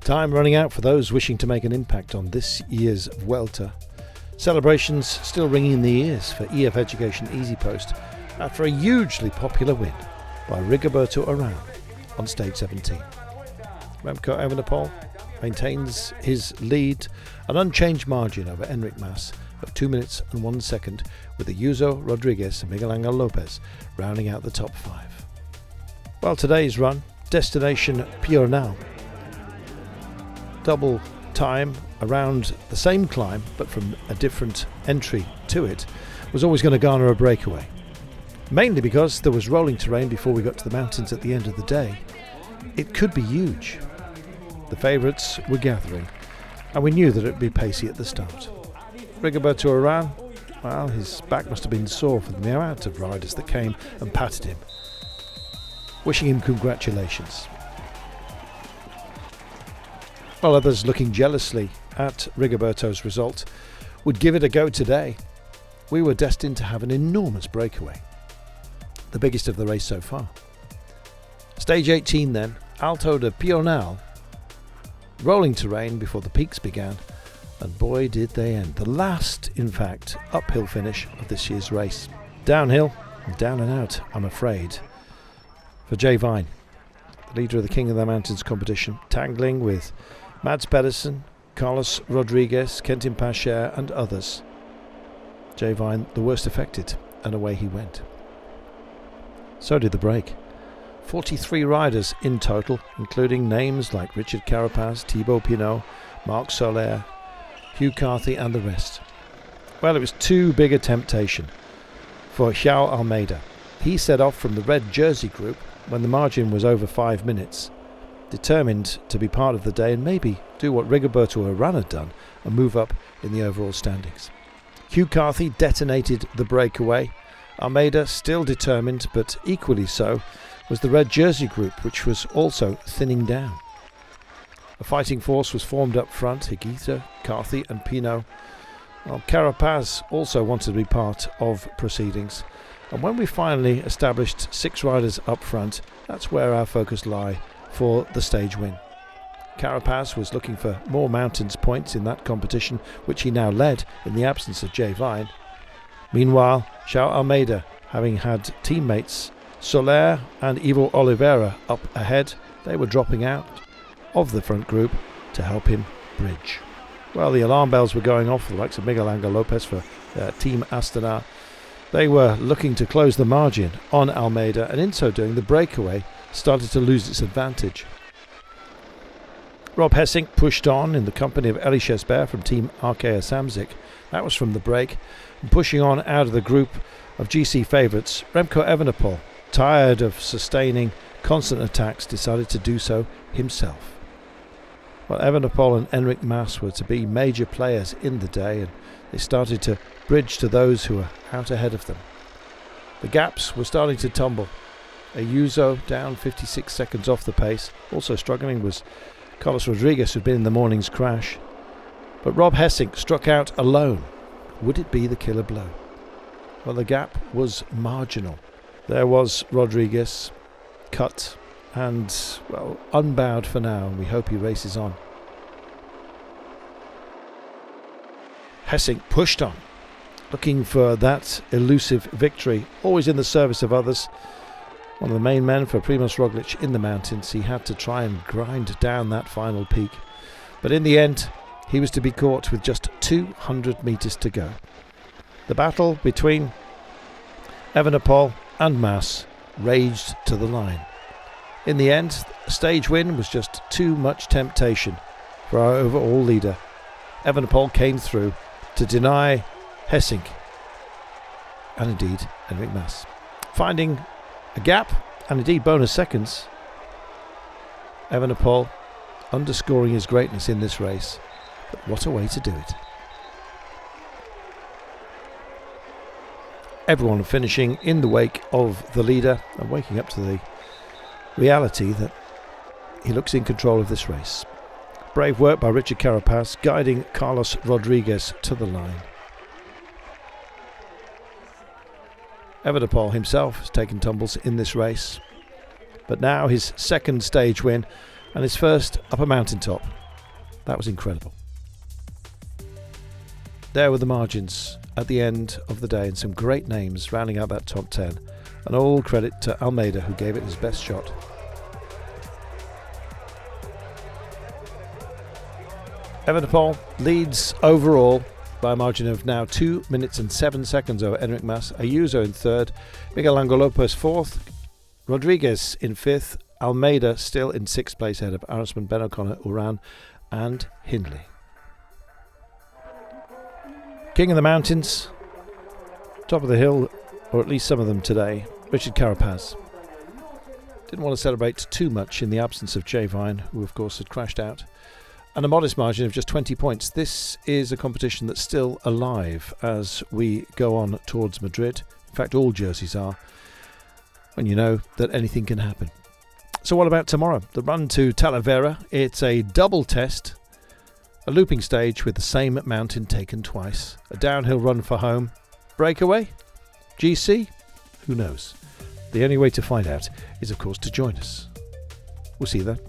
Time running out for those wishing to make an impact on this year's Vuelta. Celebrations still ringing in the ears for EF Education Easy Post after a hugely popular win by Rigoberto Urán on stage 17. Remco Evenepoel maintains his lead, an unchanged margin over Enric Mas of 2 minutes and 1 second, with Ayuso, Rodriguez and Miguel Angel Lopez rounding out the top 5. Well, today's run, destination Piornal, double time around the same climb but from a different entry to it, was always going to garner a breakaway. Mainly because there was rolling terrain before we got to the mountains at the end of the day. It could be huge. The favourites were gathering, and we knew that it would be pacey at the start. Rigoberto Urán, well, his back must have been sore from the amount of riders that came and patted him, wishing him congratulations. While others looking jealously at Rigoberto's result would give it a go today, we were destined to have an enormous breakaway, the biggest of the race so far. Stage 18 then, Alto de Piornal, rolling terrain before the peaks began, and boy did they end. The last, in fact, uphill finish of this year's race. Downhill, and down and out, I'm afraid, for Jay Vine, the leader of the King of the Mountains competition, tangling with Mads Pedersen, Carlos Rodriguez, Quentin Pacher and others. Jay Vine the worst affected, and away he went. So did the break. 43 riders in total, including names like Richard Carapaz, Thibaut Pinot, Marc Soler, Hugh Carthy and the rest. Well, it was too big a temptation for João Almeida. He set off from the red jersey group when the margin was over 5 minutes, determined to be part of the day and maybe do what Rigoberto Urán had done and move up in the overall standings. Hugh Carthy detonated the breakaway. Almeida, still determined but equally so, was the red jersey group, which was also thinning down. A fighting force was formed up front, Higuita, Carthy and Pinot. Well, Carapaz also wanted to be part of proceedings, and when we finally established 6 riders up front, that's where our focus lay for the stage win. Carapaz was looking for more mountains points in that competition, which he now led in the absence of Jay Vine. Meanwhile, João Almeida, having had teammates Soler and Ivo Oliveira up ahead, they were dropping out of the front group to help him bridge. Well, the alarm bells were going off for the likes of Miguel Angel Lopez for Team Astana. They were looking to close the margin on Almeida, and in so doing the breakaway started to lose its advantage. Rob Hessink pushed on in the company of Elie Chesbert from Team Arkea Samsic. That was from the break. And pushing on out of the group of GC favourites, Remco Evenepoel, tired of sustaining constant attacks, decided to do so himself. Well, Evenepoel and Enric Mas were to be major players in the day, and they started to bridge to those who were out ahead of them. The gaps were starting to tumble. Ayuso down 56 seconds off the pace. Also struggling was Carlos Rodriguez, who'd been in the morning's crash. But Rob Hessink struck out alone. Would it be the killer blow? Well, the gap was marginal. There was Rodriguez, cut and, well, unbowed for now, and we hope he races on. Hessink pushed on, looking for that elusive victory, always in the service of others. One of the main men for Primož Roglič in the mountains. He had to try and grind down that final peak, but in the end he was to be caught with just 200 metres to go. The battle between Evenepoel and Mas raged to the line. In the end, a stage win was just too much temptation for our overall leader. Evenepoel came through to deny Hessink and indeed Enric Mas. Finding a gap and indeed bonus seconds, Evenepoel underscoring his greatness in this race. But what a way to do it. Everyone finishing in the wake of the leader and waking up to the reality that he looks in control of this race. Brave work by Richard Carapaz, guiding Carlos Rodriguez to the line. Evenepoel himself has taken tumbles in this race, but now his second stage win and his first up a mountaintop. That was incredible. There were the margins at the end of the day, and some great names rounding out that top 10. And all credit to Almeida, who gave it his best shot. Evenepoel leads overall by a margin of now 2 minutes and 7 seconds over Enric Mas. Ayuso in third, Miguel Angel Lopez fourth, Rodriguez in fifth, Almeida still in sixth place ahead of Arisman, Ben O'Connor, Uran and Hindley. King of the mountains, top of the hill, or at least some of them today, Richard Carapaz. Didn't want to celebrate too much in the absence of Jay Vine, who of course had crashed out. And a modest margin of just 20 points. This is a competition that's still alive as we go on towards Madrid. In fact, all jerseys are, when you know that anything can happen. So what about tomorrow? The run to Talavera. It's a double test, a looping stage with the same mountain taken twice, a downhill run for home. Breakaway? GC? Who knows? The only way to find out is, of course, to join us. We'll see you then.